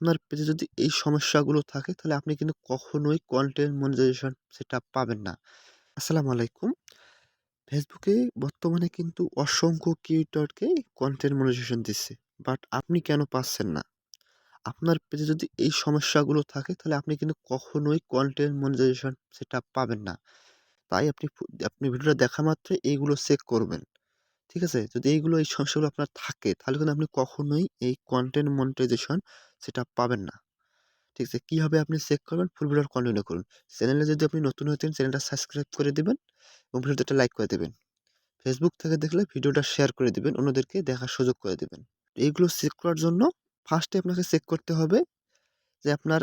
আপনার পেজে যদি এই সমস্যাগুলো থাকে তাহলে আপনি কিন্তু কখনোই কন্টেন্ট মনিটাইজেশন সেটা পাবেন না। আসসালামু আলাইকুম। ফেসবুকে বর্তমানে কিন্তু অসংখ্য ক্রিয়েটরকে কন্টেন্ট মনিটাইজেশন দিচ্ছে। বাট আপনি কেন পাচ্ছেন না? আপনার পেজে যদি এই সমস্যাগুলো থাকে তাহলে আপনি কিন্তু কখনোই কন্টেন্ট মনিটাইজেশন সেটা পাবেন না। তাই আপনি ভিডিওটা দেখা মাত্রই এইগুলো চেক করবেন। ঠিক আছে? যদি এই সমস্যাগুলো আপনার থাকে তাহলে কিন্তু আপনি কখনোই এই কন্টেন্ট মনিটাইজেশন সেটা পাবেন না। ঠিক আছে? কিভাবে আপনি চেক করবেন? ফুল ভিডিওটা কন্টিনিউ করুন। চ্যানেলে যদি আপনি নতুন হয়ে থাকেন চ্যানেলটা সাবস্ক্রাইব করে দিবেন এবং ভিডিওতে একটা লাইক করে দিবেন। ফেসবুক থেকে দেখলে ভিডিওটা শেয়ার করে দিবেন, অন্যদেরকে দেখার সুযোগ করে দিবেন। এইগুলো চেক করার জন্য ফার্স্টে আপনাকে চেক করতে হবে যে আপনার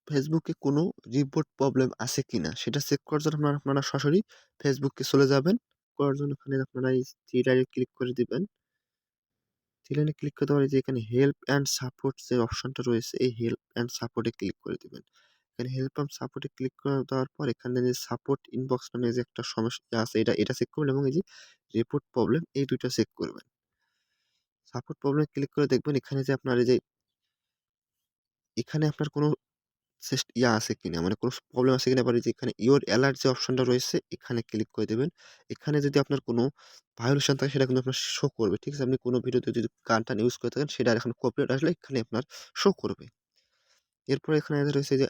ফেসবুকে কোনো রিপোর্ট প্রবলেম আছে কিনা? সেটা চেক করার জন্য আপনারা সরাসরি ফেসবুকে চলে যাবেন। করার জন্য ওখানে আপনারা এই 3 লাইনে ক্লিক করে দিবেন। 3 লাইনে ক্লিক করে দেওয়ার এই যে এখানে হেল্প অ্যান্ড সাপোর্ট যে অপশনটা রয়েছে এই help and support A click করে দিবেন। এখানে help and support A click করে দেওয়ার পর এখানে যে সাপোর্ট ইনবক্স নামে যে একটা সমস্যা আছে এটা চেক করবেন এবং এই যে রিপোর্ট প্রবলেম এই ২ টা চেক করবেন। সাপোর্ট প্রবলেম এ ক্লিক করে দেখবেন এখানে যে আপনার এই যে এখানে আপনার কোনো আছে কিনা মানে কোনো প্রবলেম আছে কিনা আবার এই যে এখানে ইওর এলার্ট যে অপশনটা রয়েছে এখানে ক্লিক করে দিবেন। এখানে যদি আপনার কোনো ভায়োলেশন থাকে সেটা কিন্তু আপনার শো করবে। ঠিক আছে? আপনি কোনো ভিডিওতে যদি গান-টান ইউজ করে থাকেন সেটা এখন কপিরাইট আসলে এখানে আপনার শো করবে। এরপরে এখানে রয়েছে যে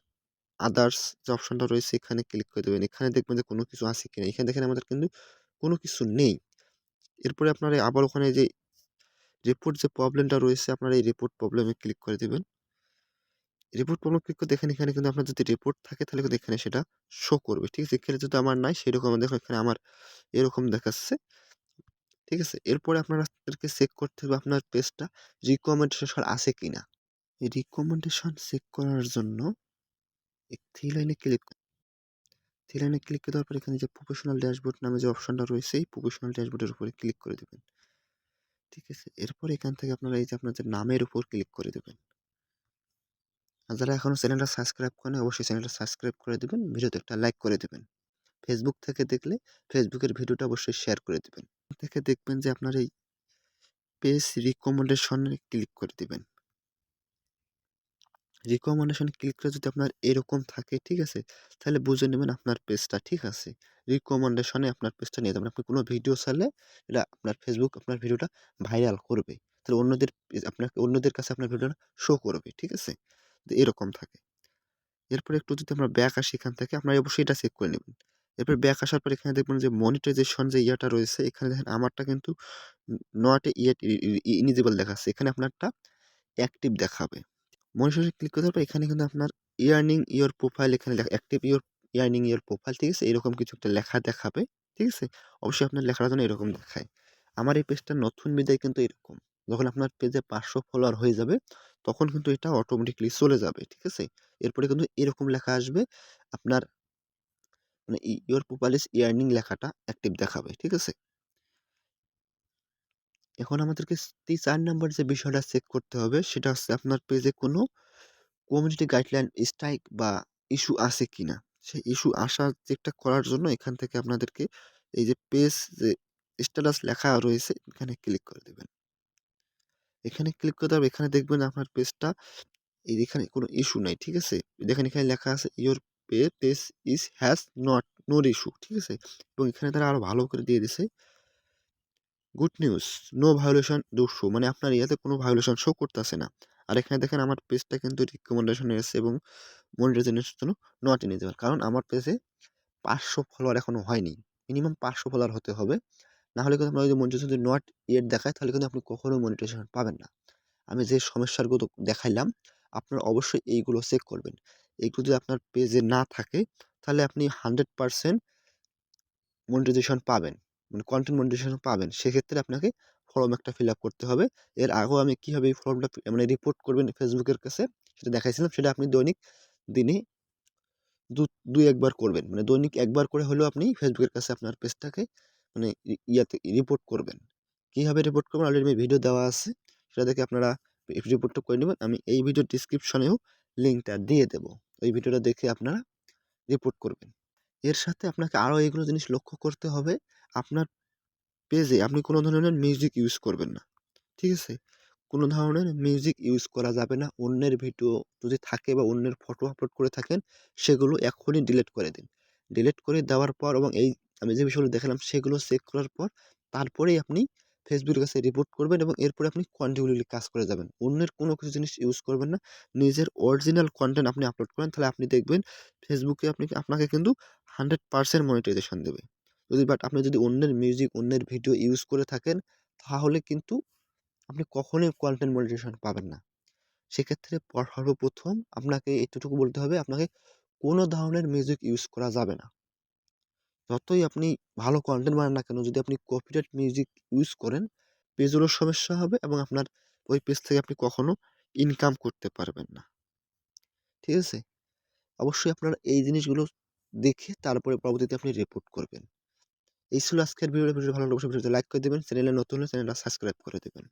আদার্স যে অপশনটা রয়েছে এখানে ক্লিক করে দেবেন। এখানে দেখবেন যে কোনো কিছু আছে কিনা। এখানে দেখেন আমাদের কিন্তু কোনো কিছু নেই। এরপরে আপনার আবার ওখানে যে রিপোর্ট যে প্রবলেমটা রয়েছে আপনার এই রিপোর্ট প্রবলেম এ ক্লিক করে দিবেন। রিপোর্ট প্রবলেম ক্লিক করে দেখেন এখানে কিন্তু আপনার যদি রিপোর্ট থাকে তাহলে কিন্তু এখানে সেটা শো করবে। ঠিক আছে? এখানে যদি আমার নাই সেরকম দেখুন এখানে আমার এরকম দেখাচ্ছে। ঠিক আছে? এরপরে আপনাদেরকে চেক করতে হবে আপনার পেজটা রিকমেন্ডেশন আছে কিনা। এই রিকমেন্ডেশন চেক করার জন্য এই 3 লাইনে ক্লিক লাইনে ক্লিক করে দেওয়ার পর এখানে যে প্রফেশনাল ড্যাশবোর্ড নামে যে অপশনটা রয়েছে এই প্রফেশনাল ড্যাশবোর্ডের উপরে ক্লিক করে দিবেন। ঠিক আছে? এরপর এখান থেকে আপনারা এই যে আপনাদের নামের উপর ক্লিক করে দিবেন। আর যারা এখনো চ্যানেলটা সাবস্ক্রাইব করেনি অবশ্যই চ্যানেলটা সাবস্ক্রাইব করে দিবেন, ভিডিওতে একটা লাইক করে দিবেন। ফেসবুক থেকে দেখলে ফেসবুকের ভিডিওটা অবশ্যই শেয়ার করে দিবেন। থেকে দেখবেন যে আপনার এই পেজ রিকমেন্ডেশন এ ক্লিক করে দিবেন। রিকমেন্ডেশন এ ক্লিক করে যদি আপনার এরকম থাকে, ঠিক আছে? তাহলে বুঝে নেবেন আপনার পেজটা ঠিক আছে। রিকমেন্ডেশন এ আপনার পেজটা নিয়ে যাবেন। আপনি কোনো ভিডিও ছাড়লে এটা আপনার ফেসবুক আপনার ভিডিওটা ভাইরাল করবে। তাহলে অন্যদের কাছে আপনার ভিডিওটা শো করবে। ঠিক আছে? তো এরকম থাকে। এরপরে একটু যদি আমরা ব্যাক আসি এখান থেকে আপনারা অবশ্যই এটা চেক করে নেবেন। এরপর ব্যাক আসার পর এখানে দেখবেন যে মনিটাইজেশন যে ইয়াটা রয়েছে এখানে দেখেন আমারটা কিন্তু নট ইয়েট ইনিজিবল দেখাচ্ছে। এখানে আপনারটা অ্যাক্টিভ দেখাবে। মনিটরে ক্লিক করে দেওয়ার পর এখানে কিন্তু আপনার ইয়ার্নিং ইওর প্রোফাইল এখানে active your earning your profile ঠিক আছে? এরকম কিছু একটা লেখা দেখাবে। ঠিক আছে? অবশ্যই আপনার লেখাটা যেন এরকম দেখায়। আমার এই পেজটা নতুন বিধায় কিন্তু এরকম। যখন আপনার পেজে ৫০০ ফলোয়ার হয়ে যাবে তখন কিন্তু এটা অটোমেটিক্যালি চলে যাবে। ঠিক আছে? এরপরে কিন্তু এরকম লেখা আসবে আপনার মানে ইওর প্রোফাইল ইস ইয়ার্নিং লেখাটা অ্যাক্টিভ দেখাবে। ঠিক আছে? এখন আমাদেরকে ৪ নাম্বার যে বিষয়টা চেক করতে হবে সেটা হচ্ছে আপনার পেজে কোনো কমিউনিটি গাইডলাইন স্ট্রাইক বা ইস্যু আছে কিনা? সেই ইস্যু আসা চেকটা করার জন্য এখান থেকে আপনাদেরকে এই যে পেজ যে স্ট্যাটাস লেখা রয়েছে এখানে ক্লিক করে দিবেন। এখানে ক্লিক করে দেওয়ার এখানে দেখবেন আপনার পেজটা এখানে কোনো ইস্যু নাই। ঠিক আছে? দেখেন এখানে লেখা আছে your page is has not know issue. ঠিক আছে? এবং এখানে তারা আরো ভালো করে দিয়ে দিছে গুড নিউজ নো ভায়োলেশন ডু শো মানে আপনার ইয়াতে কোনো ভায়োলেশন শো করতেছে না। আর এখানে দেখেন আমার পেজটা কিন্তু রিকমেন্ডেশন এসেছে এবং মনিটাইজেশনের জন্য নট এলিজিবল। কারণ আমার পেজে ৫০০ ফলোয়ার এখনো হয়নি। মিনিমাম ৫০০ ফলোয়ার হতে হবে। না হলে কিন্তু আপনার ওই যে মনিটাইজেশন যদি নট ইয়েট দেখায় তাহলে কিন্তু আপনি কখনোই মনিটাইজেশন পাবেন না। আমি যে সমস্যাগুলো দেখাইলাম আপনারা অবশ্যই এইগুলো চেক করবেন। এগুলো যদি আপনার পেজে না থাকে তাহলে আপনি 100% মনিটাইজেশন পাবেন। মানে কনটেন্ট মনিটাইজেশন পাবেন। সেক্ষেত্রে আপনাকে ফর্ম একটা ফিল আপ করতে হবে। এর আগেও আমি কিভাবে এই ফর্মটা মানে রিপোর্ট করবেন ফেসবুকের কাছে সেটা দেখাইছিলাম। সেটা আপনি দৈনিক দিনে ২-১ বার করবেন। মানে দৈনিক ১ বার করে হলেও আপনি ফেসবুকের কাছে আপনার পেজটাকে মানে ইয়াতে রিপোর্ট করবেন। কিভাবে রিপোর্ট করবেন অলরেডি আমি ভিডিও দেওয়া আছে। সেটা দেখে আপনারা রিপোর্টটা করে নিবেন। আমি এই ভিডিওর ডেসক্রিপশনেও লিঙ্কটা দিয়ে দেব। ওই ভিডিওটা দেখে আপনারা রিপোর্ট করবেন। এর সাথে আপনাকে আরো এগুলো জিনিস লক্ষ্য করতে হবে। আপনার পেজে আপনি কোন ধরনের মিউজিক ইউজ করবেন না। ঠিক আছে? কোনো ধরনের মিউজিক ইউজ করা যাবে না। অন্যের ভিডিও যদি থাকে বা অন্যের ফটো আপলোড করে থাকেন, সেগুলো এখনই ডিলিট করে দিন। ডিলিট করে দেওয়ার পর এবং আমি যে বিষয়গুলো দেখালাম সেগুলো চেক করার পর তারপরেই আপনি ফেসবুকের কাছে রিপোর্ট করবেন এবং এরপরে আপনি কন্টিনিউলি কাজ করে যাবেন। অন্যের কোনো কিছু জিনিস ইউজ করবেন না। নিজের অরিজিনাল কনটেন্ট আপনি আপলোড করেন, তাহলে আপনি দেখবেন ফেসবুকে আপনাকে কিন্তু 100% মনিটাইজেশন দেবে। আপনি যদি অন্যের মিউজিক, অন্যের ভিডিও ইউজ করে থাকেন, তাহলে কিন্তু আপনি কখনোই কনটেন্ট মনিটাইজেশন পাবেন না। সেক্ষেত্রে সর্বপ্রথম আপনাকে এতটুকু বলতে হবে, আপনাকে কোনো ধরনের মিউজিক ইউজ করা যাবে না। যতই আপনি ভালো কনটেন্ট বানান না কেন, যদি আপনি কপিরাইট মিউজিক ইউজ করেন, পেজেরও সমস্যা হবে এবং আপনার ওই পেজ থেকে আপনি কখনো ইনকাম করতে পারবেন না। ঠিক আছে? অবশ্যই আপনারা এই জিনিসগুলো দেখে তারপরে পরবর্তীতে আপনি রিপোর্ট করবেন। এই ছিল আজকের ভিডিও। ভিডিওটি ভালো লাগলে অবশ্যই ভিডিওতে লাইক করে দিবেন। চ্যানেলে নতুন হলে চ্যানেলটা সাবস্ক্রাইব করে দিবেন।